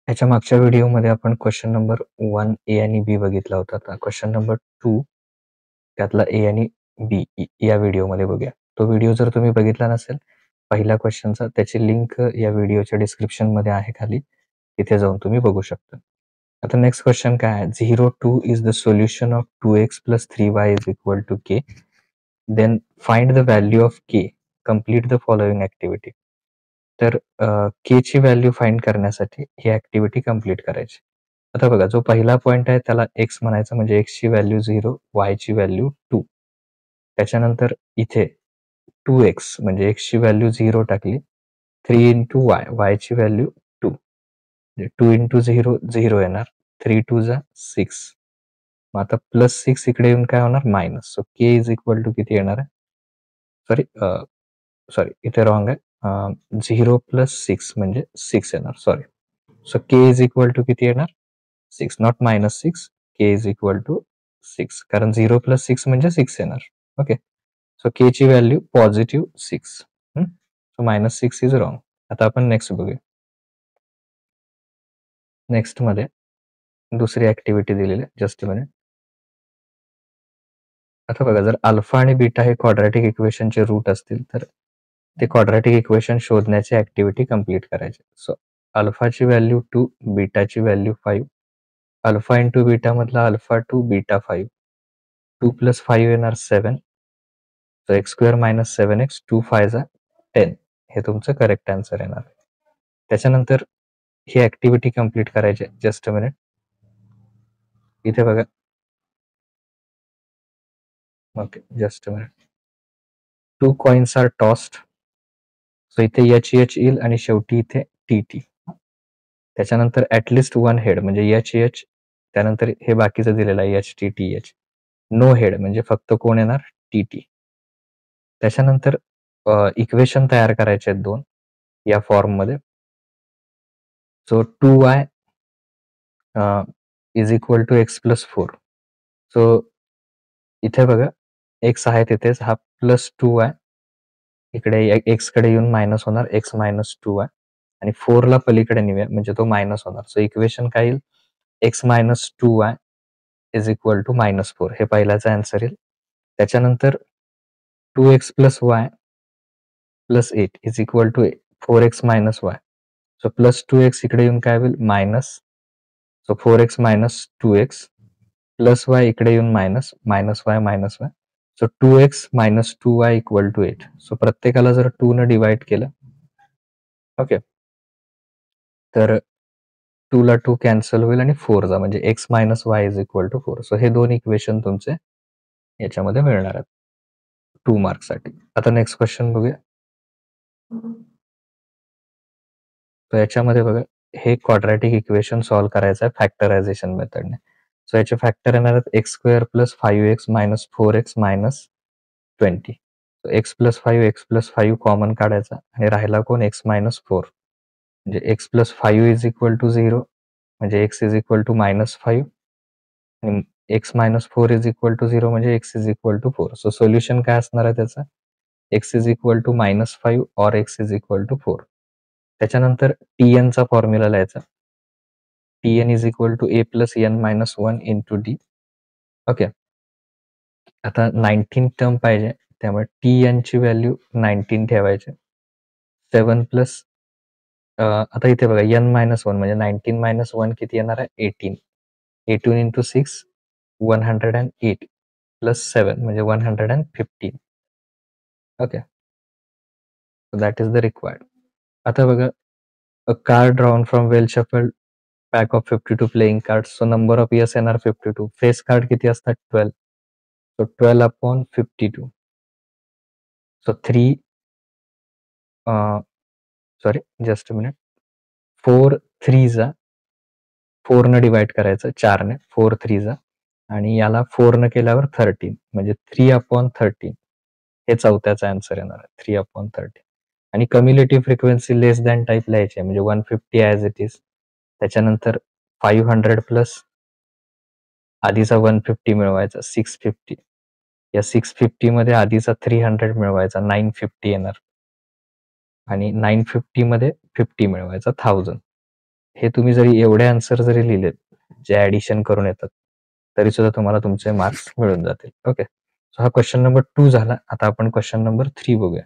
ह्याच्या मागच्या व्हिडिओमध्ये आपण क्वेश्चन नंबर 1 ए आणि बी बघितला होता. आता क्वेश्चन नंबर 2 त्यातला ए आणि बी या व्हिडिओमध्ये बघूया. तो व्हिडिओ जर तुम्ही बघितला नसेल पहिल्या क्वेश्चनचा, त्याची लिंक या व्हिडिओच्या डिस्क्रिप्शनमध्ये आहे खाली. तिथे जाऊन तुम्ही बघू शकता. आता नेक्स्ट क्वेश्चन काय आहे? 0-2 is the solution of 2x + 3y = k. Then find the value of k. Complete the following activity. तर के ची व्हॅल्यू फाइंड करण्यासाठी ही ॲक्टिव्हिटी कंप्लीट करायची. आता बघा, जो पहिला पॉइंट आहे त्याला एक्स म्हणायचं, म्हणजे एक्सची व्हॅल्यू 0, वायची व्हॅल्यू 2. त्याच्यानंतर इथे 2x म्हणजे एक्सची व्हॅल्यू 0 टाकली. 3 × y, वायची व्हॅल्यू 2. म्हणजे 2 × 0 0 येणार. 3 2 जा 6. मग आता +6 इकडे येऊन काय होणार? मायनस. सो k = किती येणार आहे? सॉरी इथे रॉंग आहे. 0 + 6 म्हणजे 6 येणार. सॉरी. सो k = किती येणार? 6, नॉट -6. k = 6, कारण 0 + 6 म्हणजे 6 येणार. ओके. सो k ची value positive 6. So -6 is wrong. आता आपण नेक्स्ट बघूया. नेक्स्टमध्ये दुसरी ॲक्टिव्हिटी दिलेली आहे. Just a minute. आता बघा, जर अल्फा आणि बीटा हे क्वाड्रॅटिक इक्वेशनचे रूट असतील, तर ते क्वाड्रॅटिक इक्वेशन शोधण्याची ॲक्टिव्हिटी कंप्लीट करायची. सो अल्फाची व्हॅल्यू 2, बीटाची व्हॅल्यू 5. अल्फा इंटू बीटा मधला अल्फा 2, बीटा 5. 2 + 5 येणार 7. सो x² - 7x, 2 5 जा 10. हे तुमचं करेक्ट आन्सर येणार. त्याच्यानंतर ही ॲक्टिव्हिटी कंप्लीट करायची. Just a minute. इथे बघा. Okay, just a minute. 2 coins are tossed. So इथे एच येईल आणि शेवटी इथे टी. त्याच्यानंतर ॲटलिस्ट 1 हेड म्हणजे एच. त्यानंतर हे बाकीचं दिलेलं आहे टी. नो हेड म्हणजे फक्त कोण येणार? टी. त्याच्यानंतर इक्वेशन तयार करायचे आहेत 2 या फॉर्ममध्ये. So 2y = x + 4. सो इथे बघा, x आहे तिथेच, हा +2y इकडे एक्सकडे येऊन मायनस होणार, x - 2y आणि 4 ला पलीकडे नेऊया म्हणजे तो मायनस होणार. सो इक्वेशन काय येईल? x - 2y = -4. हे पहिल्याचा आन्सर येईल. त्याच्यानंतर 2x + y + 8 = 4x - y. So +2x इकडे येऊन काय होईल? Minus. So 4x - 2x plus y इकडे येऊन minus, -y. So 2x - 2y = 8. So प्रत्येकाला जर 2 न डिवाइड केलं, ओके, तर 2 ला 2 कॅन्सल होईल आणि 4 जा म्हणजे x - y = 4. सो हे 2 इक्वेशन तुमचे याच्यामध्ये मिळणार आहेत 2 मार्क्ससाठी. आता नेक्स्ट क्वेश्चन बघूया. तर याच्यामध्ये बघा, हे क्वाड्रॅटिक इक्वेशन सॉल्व्ह करायचं आहे फॅक्टरायझेशन मेथडने. सो याचे फॅक्टर येणार आहेत x² + 5x - 4x - 20. So x + 5 x + 5 common काढायचा आणि राहिला कोण? x - 4. म्हणजे x + 5 = 0 म्हणजे x -5 आणि x - 4 = 0 म्हणजे x = 4. सो सोल्युशन काय असणार आहे त्याचं? x = -5 और x = 4. त्याच्यानंतर tn चा फॉर्म्युला लिहायचा. tn = a + n - 1 × d. Okay. आता 19 टर्म पाहिजे, त्यामुळे tn ची व्हॅल्यू 19 ठेवायची. 7 प्लस आता इथे बघा n - 1 म्हणजे 19 - 1 किती येणार आहे? 18. 18 × 6 108 प्लस 7 म्हणजे 115. Okay. So that is the required. आता बघा, अ card drawn from well shuffled pack of 52 playing cards. So number of yes येणार 52. फेस कार्ड किती असतात? 12. So 12/52. So 3 sorry, just a minute. 4 3 जा 4 न डिवाइड करायचं, 4 ने. 4 3 जा आणि याला 4 न केल्यावर 13 म्हणजे 3/13. हे चौथ्याचा आन्सर येणार आहे, 3/13. आणि कम्युलेटिव्ह फ्रिक्वेन्सी लेस दॅन टाइप लिहायची आहे, म्हणजे 150 ॲज इट इज. त्याच्यानंतर 500 प्लस आधीचा 150 मिळवायचा, 650. या 650 मध्ये आधीचा 300 मिळवायचा, 950 येणार. आणि 950 मध्ये 50 मिळवायचा, 1000. हे तुम्ही जरी एवढे आन्सर जरी लिहिलेत, जे ॲडिशन करून येतात, तरी सुद्धा तुम्हाला तुमचे मार्क्स मिळून जातील. ओके. सो हा क्वेश्चन नंबर 2 झाला. आता आपण क्वेश्चन नंबर 3 बघूया.